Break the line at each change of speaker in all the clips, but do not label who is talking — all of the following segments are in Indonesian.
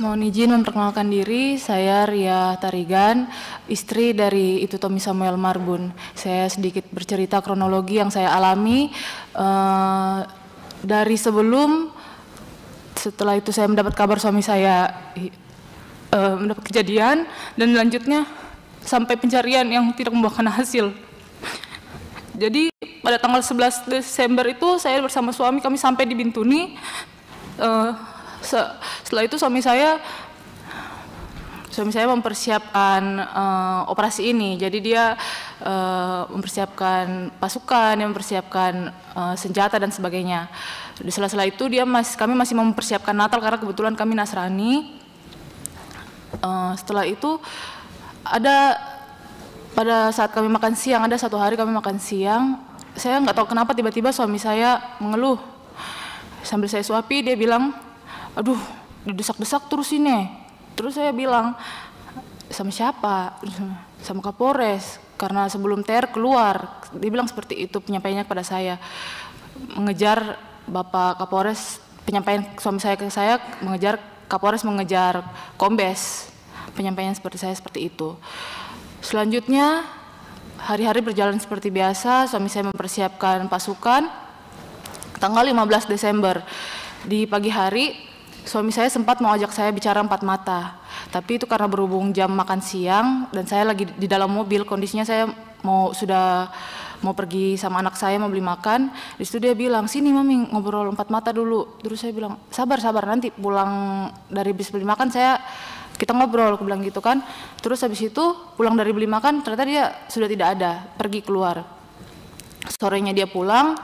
Mohon izin memperkenalkan diri, saya Ria Tarigan, istri dari Itu Tommy Samuel Marbun. Saya sedikit bercerita kronologi yang saya alami dari sebelum, setelah itu saya mendapat kabar suami saya mendapat kejadian, dan lanjutnya sampai pencarian yang tidak membuahkan hasil. Jadi pada tanggal 11 Desember itu saya bersama suami kami sampai di Bintuni. Setelah itu suami saya mempersiapkan operasi ini. Jadi dia mempersiapkan pasukan, mempersiapkan senjata dan sebagainya. Di sela-sela itu kami masih mempersiapkan Natal karena kebetulan kami Nasrani. Setelah itu pada saat kami makan siang, ada satu hari kami makan siang, saya nggak tahu kenapa tiba-tiba suami saya mengeluh. Sambil saya suapi, dia bilang, aduh, didesak-desak terus ini. Terus saya bilang, sama siapa? Sama Kapolres, karena sebelum TR keluar. Dia bilang seperti itu penyampaiannya kepada saya. Mengejar Bapak Kapolres, penyampaian suami saya ke saya, mengejar Kapolres, mengejar Kombes. Penyampaian seperti itu. Selanjutnya, hari-hari berjalan seperti biasa, suami saya mempersiapkan pasukan. Tanggal 15 Desember, di pagi hari, suami saya sempat mau ajak saya bicara empat mata. Tapi itu karena berhubung jam makan siang, dan saya lagi di dalam mobil, kondisinya saya sudah mau pergi sama anak saya, mau beli makan. Di situ dia bilang, sini mami ngobrol empat mata dulu. Terus saya bilang, sabar, nanti pulang dari bis beli makan kita ngobrol, aku bilang gitu kan. Terus habis itu pulang dari beli makan, ternyata dia sudah tidak ada, pergi keluar. Sorenya dia pulang,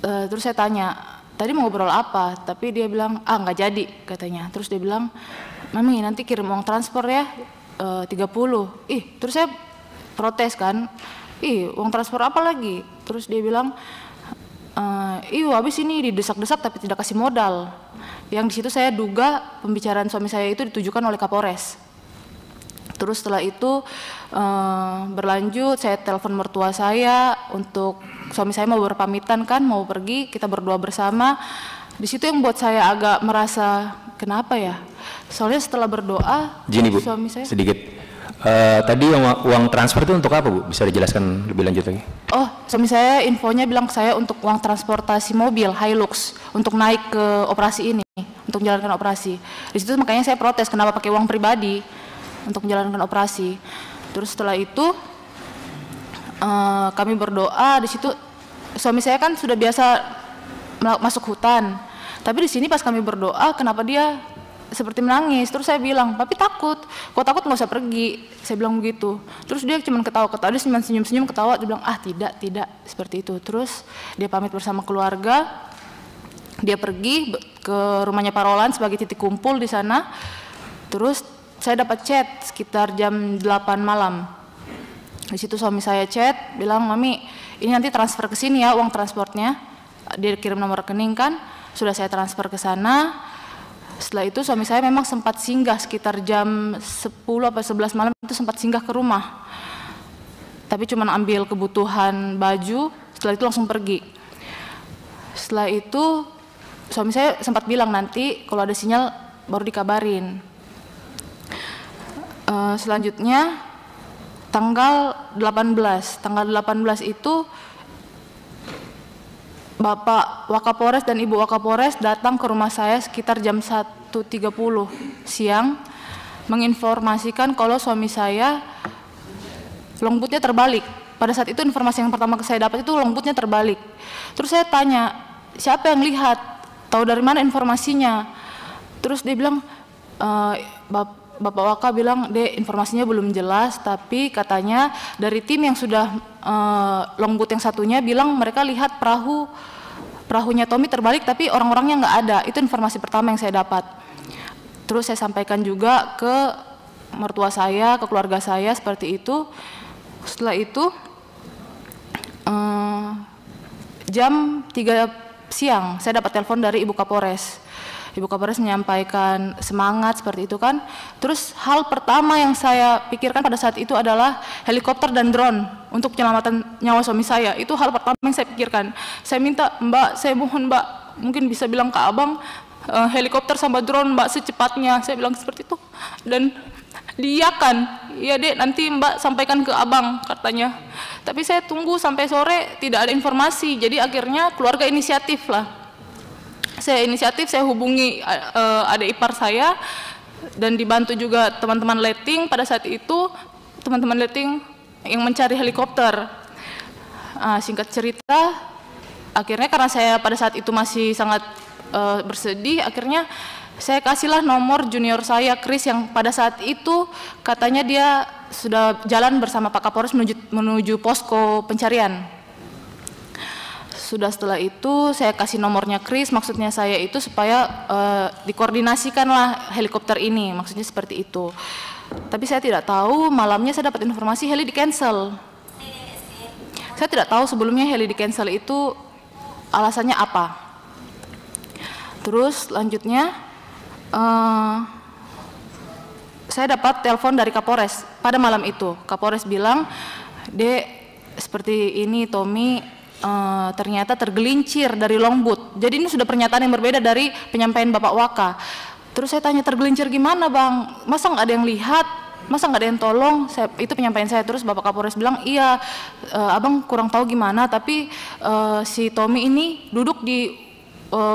terus saya tanya, tadi mau ngobrol apa? Tapi dia bilang, nggak jadi katanya. Terus dia bilang, mami nanti kirim uang transfer ya, 30. Terus saya protes kan, uang transfer apa lagi? Terus dia bilang, habis ini didesak-desak tapi tidak kasih modal. Yang di situ saya duga pembicaraan suami saya itu ditujukan oleh Kapolres. Terus setelah itu berlanjut, saya telepon mertua saya untuk suami saya mau berpamitan kan, mau pergi, kita berdua bersama. Di situ yang buat saya agak merasa kenapa ya? Soalnya setelah berdoa,
Bu,
suami saya
sedikit. Tadi uang transfer itu untuk apa, Bu? Bisa dijelaskan lebih lanjut lagi?
Oh, suami saya infonya bilang ke saya untuk uang transportasi mobil Hilux untuk naik ke operasi ini, untuk menjalankan operasi. Di situ makanya saya protes kenapa pakai uang pribadi untuk menjalankan operasi. Terus setelah itu kami berdoa. Di situ suami saya kan sudah biasa masuk hutan, tapi di sini pas kami berdoa kenapa dia seperti menangis. Terus saya bilang, papi takut, kok takut nggak usah pergi, saya bilang begitu. Terus dia cuma ketawa-ketawa, dia cuma senyum-senyum ketawa, dia bilang tidak seperti itu. Terus dia pamit bersama keluarga, dia pergi ke rumahnya Pak Roland sebagai titik kumpul di sana. Terus saya dapat chat sekitar jam 8 malam. Di situ suami saya chat, bilang, mami ini nanti transfer ke sini ya uang transportnya. Dia kirim nomor rekening kan, sudah saya transfer ke sana. Setelah itu suami saya memang sempat singgah sekitar jam 10 atau 11 malam itu sempat singgah ke rumah. Tapi cuma ambil kebutuhan baju, setelah itu langsung pergi. Setelah itu suami saya sempat bilang nanti kalau ada sinyal baru dikabarin. Selanjutnya tanggal 18 itu Bapak Wakapolres dan Ibu Wakapolres datang ke rumah saya sekitar jam 1.30 siang menginformasikan kalau suami saya longbootnya terbalik. Pada saat itu informasi yang pertama saya dapat itu longbootnya terbalik. Terus saya tanya, siapa yang lihat? Tahu dari mana informasinya? Terus dia bilang, Bapak Waka bilang, Dek, informasinya belum jelas, tapi katanya dari tim yang sudah longboot yang satunya bilang mereka lihat perahunya Tommy terbalik tapi orang-orangnya nggak ada. Itu informasi pertama yang saya dapat. Terus saya sampaikan juga ke mertua saya, ke keluarga saya seperti itu. Setelah itu jam 3 siang saya dapat telepon dari Ibu Kapolres. Ibu Kapolres menyampaikan semangat seperti itu kan. Terus hal pertama yang saya pikirkan pada saat itu adalah helikopter dan drone untuk penyelamatan nyawa suami saya. Itu hal pertama yang saya pikirkan. Saya minta, Mbak, saya mohon Mbak, mungkin bisa bilang ke Abang, helikopter sama drone Mbak secepatnya, saya bilang seperti itu. Dan diiyakan, iya Dek, nanti Mbak sampaikan ke Abang katanya. Tapi saya tunggu sampai sore tidak ada informasi, jadi akhirnya keluarga inisiatif lah. Saya inisiatif, saya hubungi adik ipar saya dan dibantu juga teman-teman letting. Pada saat itu teman-teman letting yang mencari helikopter. Singkat cerita, akhirnya karena saya pada saat itu masih sangat bersedih, akhirnya saya kasihlah nomor junior saya, Chris, yang pada saat itu katanya dia sudah jalan bersama Pak Kapolres menuju posko pencarian. Sudah setelah itu saya kasih nomornya Chris, maksudnya saya itu supaya dikoordinasikanlah helikopter ini, maksudnya seperti itu. Tapi saya tidak tahu, malamnya saya dapat informasi heli di cancel. Saya tidak tahu sebelumnya heli di cancel itu alasannya apa. Terus lanjutnya saya dapat telepon dari Kapolres pada malam itu. Kapolres bilang, Dek, seperti ini Tommy ternyata tergelincir dari longboat. Jadi ini sudah pernyataan yang berbeda dari penyampaian Bapak Waka. Terus saya tanya, tergelincir gimana Bang? Masa nggak ada yang lihat? Masa nggak ada yang tolong? Itu penyampaian saya. Terus Bapak Kapolres bilang, iya Abang kurang tahu gimana, tapi si Tommy ini duduk di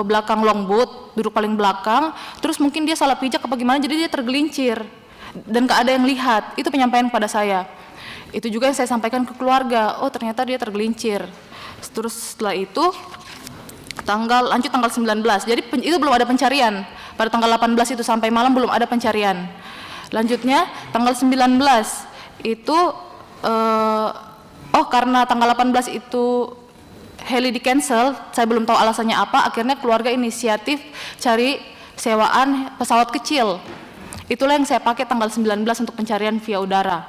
belakang longboat, duduk paling belakang, terus mungkin dia salah pijak apa gimana, jadi dia tergelincir dan nggak ada yang lihat. Itu penyampaian pada saya. Itu juga yang saya sampaikan ke keluarga, oh ternyata dia tergelincir. Terus setelah itu lanjut tanggal 19, jadi itu belum ada pencarian. Pada tanggal 18 itu sampai malam belum ada pencarian. Lanjutnya tanggal 19 itu karena tanggal 18 itu heli di cancel, saya belum tahu alasannya apa, akhirnya keluarga inisiatif cari sewaan pesawat kecil. Itulah yang saya pakai tanggal 19 untuk pencarian via udara.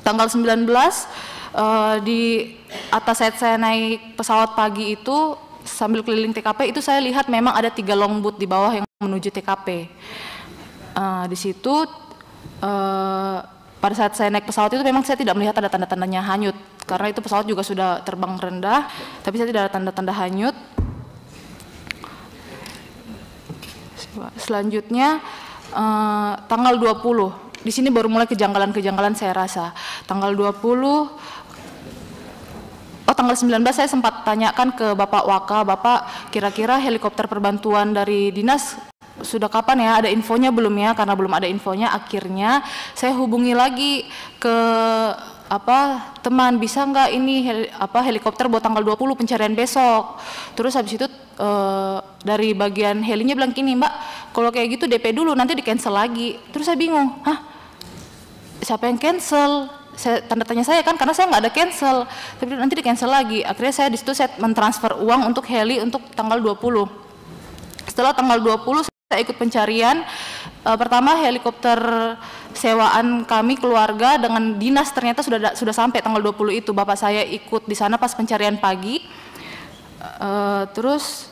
Tanggal 19 di atas saya naik pesawat pagi itu sambil keliling TKP itu saya lihat memang ada 3 longboat di bawah yang menuju TKP. Di situ pada saat saya naik pesawat itu memang saya tidak melihat ada tanda-tandanya hanyut, karena itu pesawat juga sudah terbang rendah, tapi saya tidak ada tanda-tanda hanyut. Selanjutnya tanggal 20, di sini baru mulai kejanggalan-kejanggalan saya rasa. Tanggal 19 saya sempat tanyakan ke Bapak Waka, Bapak kira-kira helikopter perbantuan dari dinas sudah kapan ya, ada infonya belum ya? Karena belum ada infonya, akhirnya saya hubungi lagi ke teman, bisa nggak ini helikopter buat tanggal 20 pencarian besok. Terus habis itu dari bagian helinya bilang gini, Mbak, kalau kayak gitu DP dulu, nanti di cancel lagi. Terus saya bingung, siapa yang cancel? Tanda tanya saya kan, karena saya nggak ada cancel, tapi nanti di cancel lagi. Akhirnya saya di situ saya mentransfer uang untuk heli untuk tanggal 20. Setelah tanggal 20 saya ikut pencarian. Pertama helikopter sewaan kami keluarga dengan dinas ternyata sudah sampai tanggal 20 itu. Bapak saya ikut di sana pas pencarian pagi. Terus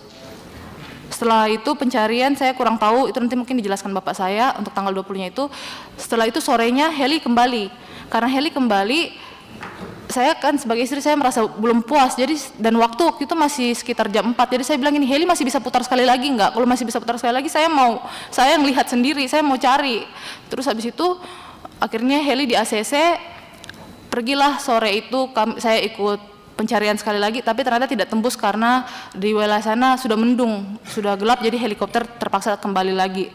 setelah itu pencarian saya kurang tahu, itu nanti mungkin dijelaskan Bapak saya untuk tanggal 20-nya itu. Setelah itu sorenya heli kembali. Karena heli kembali, saya kan sebagai istri saya merasa belum puas, jadi dan waktu itu masih sekitar jam 4, jadi saya bilang ini heli masih bisa putar sekali lagi nggak? Kalau masih bisa putar sekali lagi saya yang lihat sendiri, saya mau cari. Terus habis itu akhirnya heli di ACC, pergilah sore itu saya ikut pencarian sekali lagi, tapi ternyata tidak tembus karena di wilayah sana sudah mendung, sudah gelap, jadi helikopter terpaksa kembali lagi.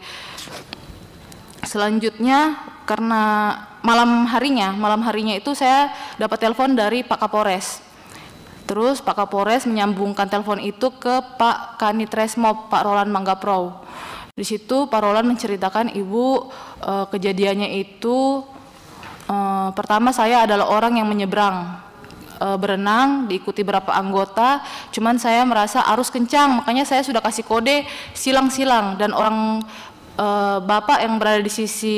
Selanjutnya karena malam harinya itu saya dapat telepon dari Pak Kapolres. Terus Pak Kapolres menyambungkan telepon itu ke Pak Kanit Resmob, Pak Roland Manggaprau. Di situ Pak Roland menceritakan, Ibu, kejadiannya itu pertama saya adalah orang yang menyeberang berenang, diikuti beberapa anggota, cuman saya merasa arus kencang, makanya saya sudah kasih kode silang-silang, dan orang bapak yang berada di sisi,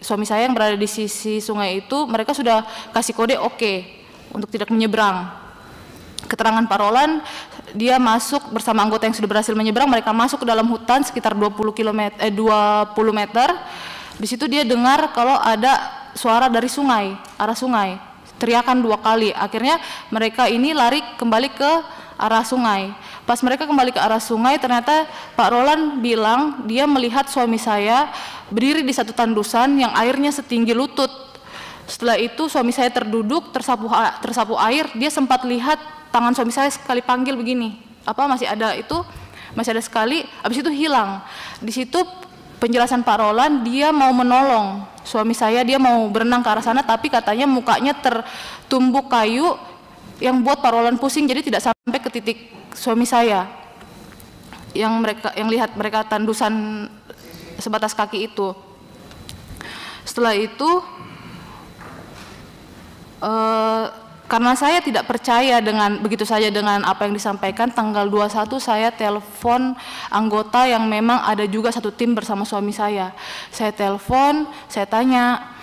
suami saya yang berada di sisi sungai itu, mereka sudah kasih kode oke untuk tidak menyeberang. Keterangan Pak Roland, dia masuk bersama anggota yang sudah berhasil menyeberang, mereka masuk ke dalam hutan sekitar 20 meter. Di situ dia dengar kalau ada suara dari sungai, arah sungai, teriakan 2 kali. Akhirnya mereka ini lari kembali ke arah sungai. Pas mereka kembali ke arah sungai, ternyata Pak Roland bilang dia melihat suami saya berdiri di satu tandusan yang airnya setinggi lutut. Setelah itu suami saya terduduk, tersapu air, dia sempat lihat tangan suami saya sekali panggil begini. Masih ada sekali, habis itu hilang. Di situ penjelasan Pak Roland, dia mau menolong suami saya, dia mau berenang ke arah sana, tapi katanya mukanya tertumbuk kayu yang buat Pak Roland pusing, jadi tidak sampai ke titik suami saya yang lihat mereka tandusan sebatas kaki itu. Setelah itu karena saya tidak percaya begitu saja dengan apa yang disampaikan, tanggal 21 saya telepon anggota yang memang ada juga satu tim bersama suami saya. Saya telepon, saya tanya,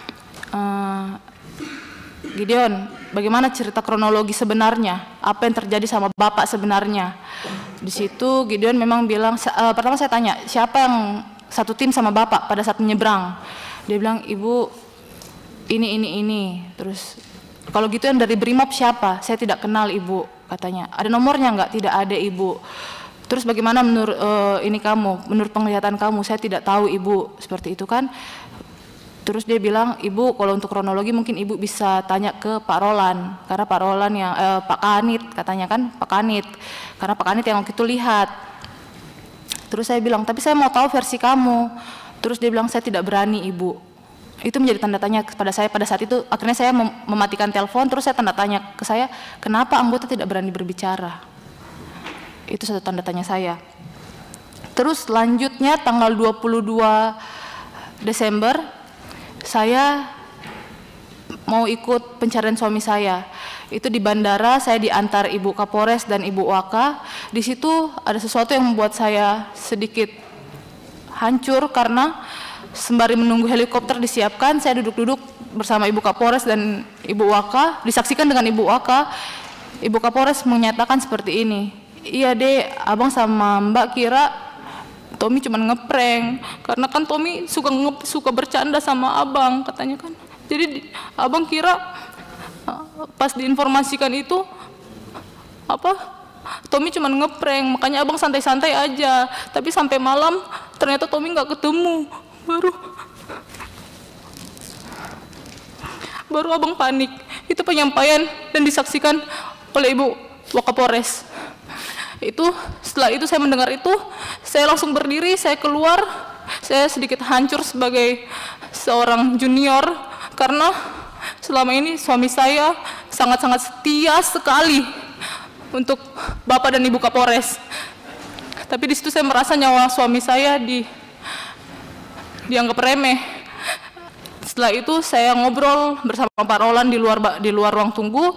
Gideon, bagaimana cerita kronologi sebenarnya? Apa yang terjadi sama Bapak sebenarnya? Di situ Gideon memang bilang, pertama saya tanya, siapa yang satu tim sama Bapak pada saat menyeberang? Dia bilang, Ibu, ini. Terus, kalau gitu yang dari Brimob siapa? Saya tidak kenal Ibu, katanya. Ada nomornya enggak? Tidak ada Ibu. Terus bagaimana menurut menurut penglihatan kamu? Saya tidak tahu Ibu, seperti itu kan. Terus dia bilang, Ibu kalau untuk kronologi mungkin Ibu bisa tanya ke Pak Roland, karena Pak Roland yang Pak Kanit katanya kan, Pak Kanit, karena Pak Kanit yang waktu itu lihat. Terus saya bilang, tapi saya mau tahu versi kamu. Terus dia bilang, saya tidak berani Ibu. Itu menjadi tanda tanya kepada saya pada saat itu. Akhirnya saya mematikan telepon, terus saya tanda tanya ke saya, kenapa anggota tidak berani berbicara? Itu satu tanda tanya saya. Terus selanjutnya tanggal 22 Desember saya mau ikut pencarian suami saya. Itu di bandara, saya diantar Ibu Kapolres dan Ibu Waka. Di situ ada sesuatu yang membuat saya sedikit hancur karena sembari menunggu helikopter disiapkan, saya duduk-duduk bersama Ibu Kapolres dan Ibu Waka, disaksikan dengan Ibu Waka. Ibu Kapolres menyatakan seperti ini, iya Dek, Abang sama Mbak kira Tommy cuma ngeprank, karena kan Tommy suka bercanda sama Abang, katanya kan. Jadi Abang kira pas diinformasikan itu Tommy cuma ngeprank, makanya Abang santai-santai aja. Tapi sampai malam ternyata Tommy nggak ketemu. Baru Abang panik. Itu penyampaian dan disaksikan oleh Ibu Wakapolres. Setelah itu saya mendengar itu, saya langsung berdiri, saya keluar. Saya sedikit hancur sebagai seorang junior karena selama ini suami saya sangat-sangat setia sekali untuk Bapak dan Ibu Kapolres. Tapi di situ saya merasa nyawa suami saya dianggap remeh. Setelah itu saya ngobrol bersama Pak Roland di luar ruang tunggu.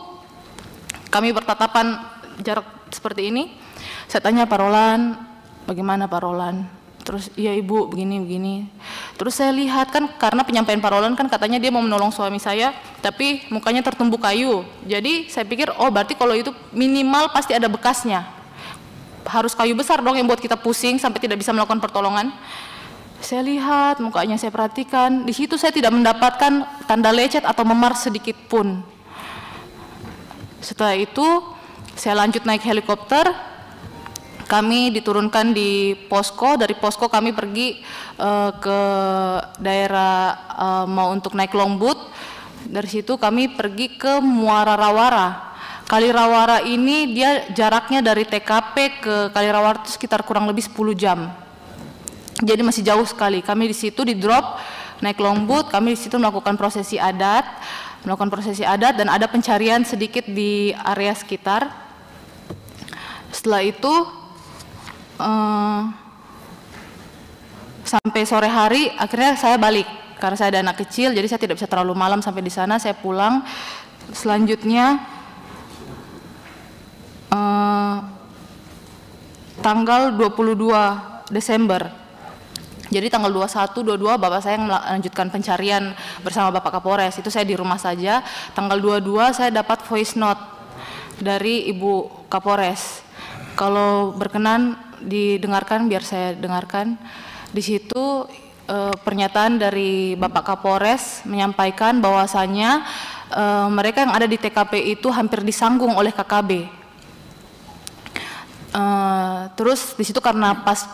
Kami bertatapan jarak seperti ini. Saya tanya Pak Roland, bagaimana Pak Roland? Terus iya Ibu begini. Terus saya lihat kan karena penyampaian Pak Roland kan katanya dia mau menolong suami saya, tapi mukanya tertumbuk kayu. Jadi saya pikir berarti kalau itu minimal pasti ada bekasnya. Harus kayu besar dong yang buat kita pusing sampai tidak bisa melakukan pertolongan. Saya lihat mukanya, saya perhatikan. Di situ saya tidak mendapatkan tanda lecet atau memar sedikit pun. Setelah itu saya lanjut naik helikopter. Kami diturunkan di posko. Dari posko kami pergi ke daerah mau untuk naik longboat. Dari situ kami pergi ke Muara Rawara. Kali Rawara ini dia jaraknya dari TKP ke Kali Rawara itu sekitar kurang lebih 10 jam. Jadi masih jauh sekali. Kami di situ di drop naik longboat. Kami di situ melakukan prosesi adat, dan ada pencarian sedikit di area sekitar. Setelah itu sampai sore hari akhirnya saya balik karena saya ada anak kecil, jadi saya tidak bisa terlalu malam sampai di sana. Saya pulang. Selanjutnya tanggal 22 Desember. Jadi tanggal 21, 22 Bapak saya melanjutkan pencarian bersama Bapak Kapolres. Itu saya di rumah saja. Tanggal 22 saya dapat voice note dari Ibu Kapolres. Kalau berkenan didengarkan, biar saya dengarkan. Di situ pernyataan dari Bapak Kapolres menyampaikan bahwasannya mereka yang ada di TKP itu hampir disanggung oleh KKB. Terus di situ karena pas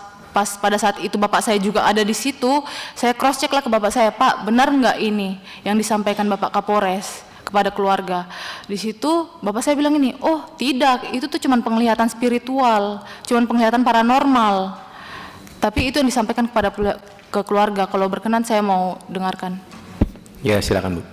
pada saat itu bapak saya juga ada di situ, saya cross check lah ke bapak saya, Pak, benar nggak ini yang disampaikan Bapak Kapolres kepada keluarga? Di situ bapak saya bilang ini, oh tidak, itu tuh cuman penglihatan spiritual, cuman penglihatan paranormal. Tapi itu yang disampaikan ke keluarga. Kalau berkenan saya mau dengarkan.
Ya, silakan Bu.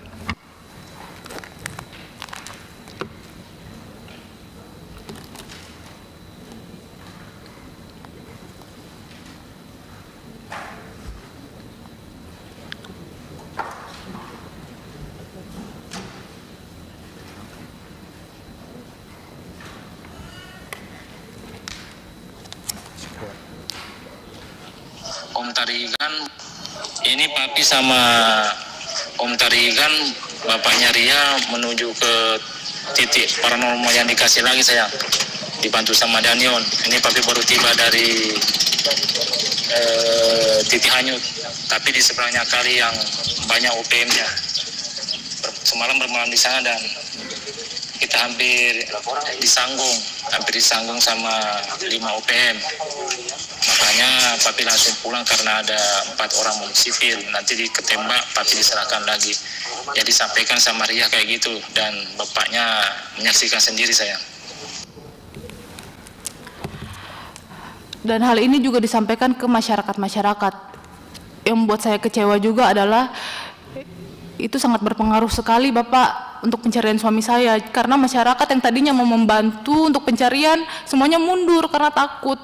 Om Tarigan, ini Papi sama Om Tarigan, bapaknya Ria menuju ke titik paranormal yang dikasih lagi saya, dibantu sama Danion. Ini Papi baru tiba dari titik hanyut, tapi di sebelahnya kali yang banyak OPM-nya. Semalam bermalam di sana dan kita hampir disanggung sama 5 OPM. Makanya Papi langsung pulang karena ada 4 orang sipil. Nanti ketembak, Papi diserahkan lagi. Jadi sampaikan sama Ria kayak gitu dan bapaknya menyaksikan sendiri saya.
Dan hal ini juga disampaikan ke masyarakat-masyarakat. Yang membuat saya kecewa juga adalah itu sangat berpengaruh sekali Bapak untuk pencarian suami saya, karena masyarakat yang tadinya mau membantu untuk pencarian semuanya mundur karena takut.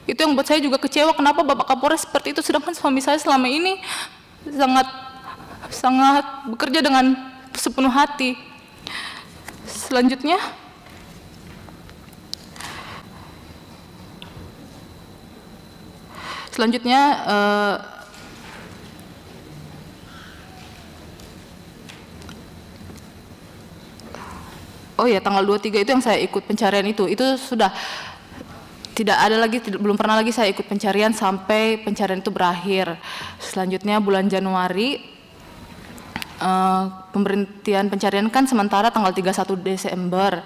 Itu yang buat saya juga kecewa, kenapa Bapak Kapolres seperti itu, sedangkan suami saya selama ini sangat bekerja dengan sepenuh hati. Selanjutnya oh ya, tanggal 23 itu yang saya ikut pencarian itu sudah tidak ada lagi, belum pernah lagi saya ikut pencarian sampai pencarian itu berakhir. Selanjutnya bulan Januari, pemberhentian pencarian kan sementara tanggal 31 Desember.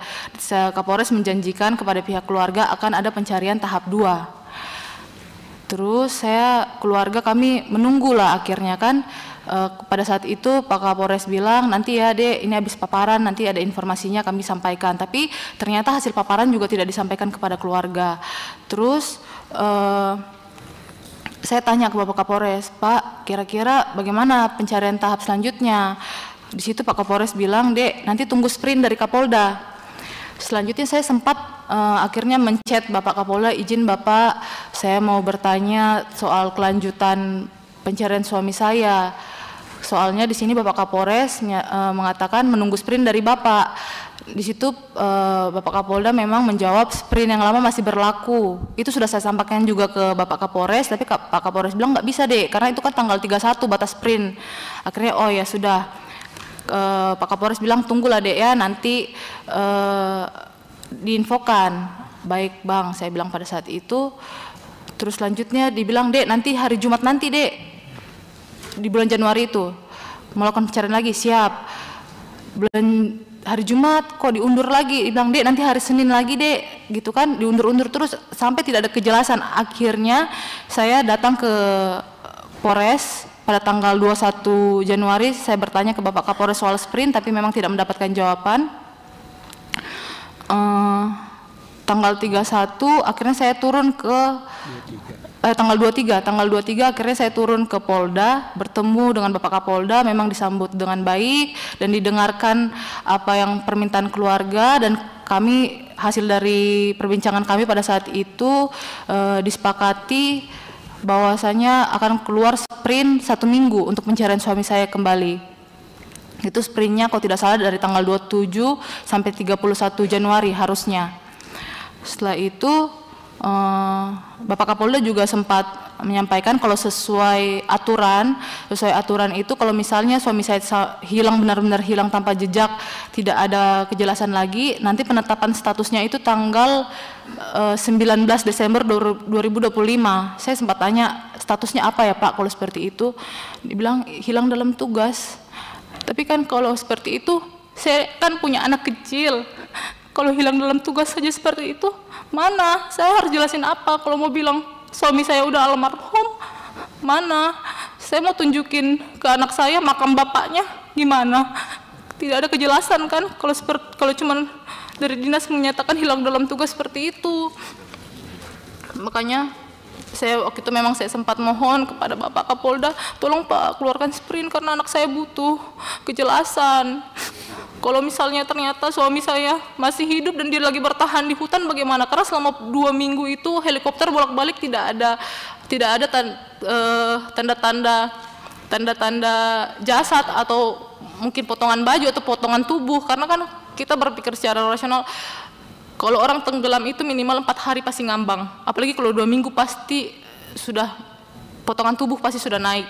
Kapolres menjanjikan kepada pihak keluarga akan ada pencarian tahap 2. Terus keluarga kami menunggulah akhirnya kan. Pada saat itu Pak Kapolres bilang, nanti ya Dek, ini habis paparan, nanti ada informasinya kami sampaikan. Tapi ternyata hasil paparan juga tidak disampaikan kepada keluarga. Terus saya tanya ke Bapak Kapolres, Pak, kira-kira bagaimana pencarian tahap selanjutnya? Di situ Pak Kapolres bilang, Dek, nanti tunggu sprint dari Kapolda. Selanjutnya saya sempat akhirnya menchat Bapak Kapolda, izin Bapak, saya mau bertanya soal kelanjutan pencarian suami saya. Soalnya di sini Bapak Kapolres mengatakan menunggu sprint dari Bapak. Di situ Bapak Kapolda memang menjawab sprint yang lama masih berlaku. Itu sudah saya sampaikan juga ke Bapak Kapolres, tapi Pak Kapolres bilang nggak bisa Dek, karena itu kan tanggal 31 batas sprint. Akhirnya oh ya sudah, Pak Kapolres bilang tunggulah Dek ya, nanti diinfokan. Baik Bang, saya bilang pada saat itu. Terus selanjutnya dibilang, Dek, nanti hari Jumat nanti Dek, di bulan Januari itu melakukan pencarian lagi. Siap. Hari Jumat kok diundur lagi, dibilang Dek nanti hari Senin lagi Dek, gitu kan, diundur-undur terus sampai tidak ada kejelasan. Akhirnya saya datang ke Polres pada tanggal 21 Januari, saya bertanya ke Bapak Kapolres soal sprint, tapi memang tidak mendapatkan jawaban. Tanggal 31 akhirnya saya turun ke tanggal 23 akhirnya saya turun ke Polda, bertemu dengan Bapak Kapolda, memang disambut dengan baik dan didengarkan apa yang permintaan keluarga, dan kami hasil dari perbincangan kami pada saat itu disepakati bahwasanya akan keluar sprint 1 minggu untuk pencarian suami saya kembali. Itu sprintnya kalau tidak salah dari tanggal 27 sampai 31 Januari harusnya. Setelah itu Bapak Kapolda juga sempat menyampaikan kalau sesuai aturan itu kalau misalnya suami saya hilang, benar-benar hilang tanpa jejak, tidak ada kejelasan lagi, nanti penetapan statusnya itu tanggal 19 Desember 2025. Saya sempat tanya statusnya apa ya Pak kalau seperti itu, dibilang hilang dalam tugas. Tapi kan kalau seperti itu saya kan punya anak kecil, Kalau hilang dalam tugas saja seperti itu, mana? Saya harus jelasin apa? Kalau mau bilang suami saya udah almarhum, mana? Saya mau tunjukin ke anak saya makam bapaknya, gimana? Tidak ada kejelasan kan? Kalau cuman dari dinas menyatakan hilang dalam tugas seperti itu. Makanya saya waktu itu memang saya sempat mohon kepada Bapak Kapolda, tolong Pak keluarkan sprint karena anak saya butuh kejelasan. Kalau misalnya ternyata suami saya masih hidup dan dia lagi bertahan di hutan bagaimana? Karena selama 2 minggu itu helikopter bolak-balik tidak ada tanda-tanda jasad atau mungkin potongan baju atau potongan tubuh, karena kan kita berpikir secara rasional. Kalau orang tenggelam itu minimal 4 hari pasti ngambang, apalagi kalau 2 minggu pasti sudah potongan tubuh pasti sudah naik.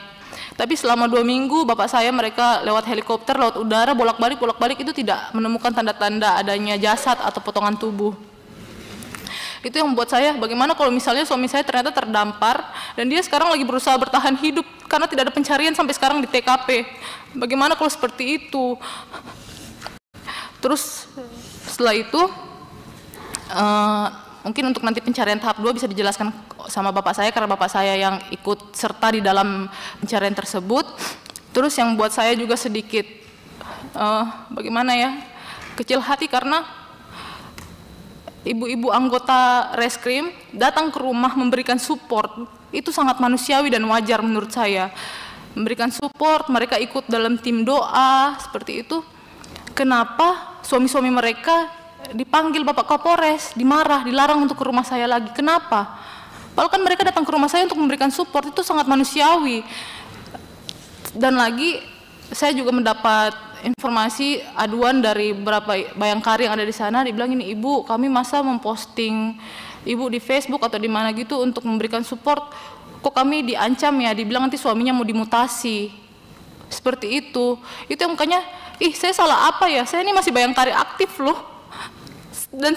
Tapi selama 2 minggu bapak saya mereka lewat helikopter, lewat udara bolak-balik itu tidak menemukan tanda-tanda adanya jasad atau potongan tubuh. Itu yang membuat saya, bagaimana kalau misalnya suami saya ternyata terdampar dan dia sekarang lagi berusaha bertahan hidup karena tidak ada pencarian sampai sekarang di TKP. Bagaimana kalau seperti itu? Terus setelah itu mungkin untuk nanti pencarian tahap 2 bisa dijelaskan sama bapak saya karena bapak saya yang ikut serta di dalam pencarian tersebut. Terus yang buat saya juga sedikit bagaimana ya, kecil hati karena ibu-ibu anggota reskrim datang ke rumah memberikan support, itu sangat manusiawi dan wajar menurut saya. Memberikan support, mereka ikut dalam tim doa seperti itu. Kenapa suami-suami mereka dipanggil Bapak Kapolres, dimarah, dilarang untuk ke rumah saya lagi? Kenapa? Padahal kan mereka datang ke rumah saya untuk memberikan support, itu sangat manusiawi. Dan lagi saya juga mendapat informasi aduan dari beberapa bayangkari yang ada di sana, dibilang ini, Ibu, kami masa memposting Ibu di Facebook atau di mana gitu untuk memberikan support, kok kami diancam ya, dibilang nanti suaminya mau dimutasi. Seperti itu yang makanya, saya salah apa ya, saya ini masih bayangkari aktif loh. Dan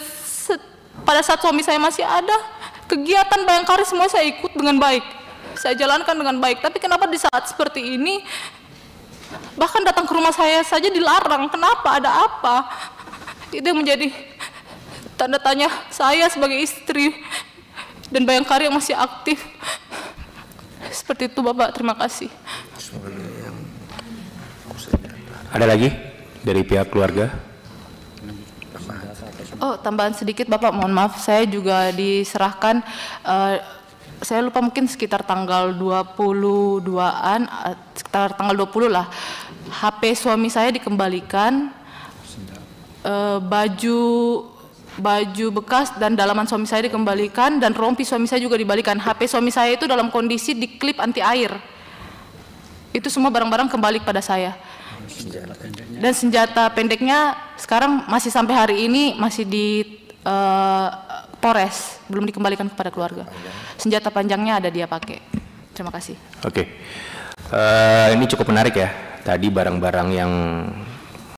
pada saat suami saya masih ada, kegiatan bayangkari semua saya ikut dengan baik, saya jalankan dengan baik. Tapi kenapa di saat seperti ini, bahkan datang ke rumah saya saja dilarang? Kenapa? Ada apa? Itu yang menjadi tanda tanya saya sebagai istri dan bayangkari yang masih aktif. Seperti itu Bapak, terima kasih.
Ada lagi dari pihak keluarga?
Oh, tambahan sedikit Bapak, mohon maaf, saya juga diserahkan, saya lupa mungkin sekitar tanggal 22-an, sekitar tanggal 20 lah, HP suami saya dikembalikan, baju bekas dan dalaman suami saya dikembalikan, dan rompi suami saya juga dibalikan. HP suami saya itu dalam kondisi diklip anti air, itu semua barang-barang kembali pada saya. Dan senjata pendeknya sekarang masih sampai hari ini masih di Polres, belum dikembalikan kepada keluarga. Senjata panjangnya ada dia pakai. Terima kasih.
Oke. Ini cukup menarik ya. Tadi barang-barang yang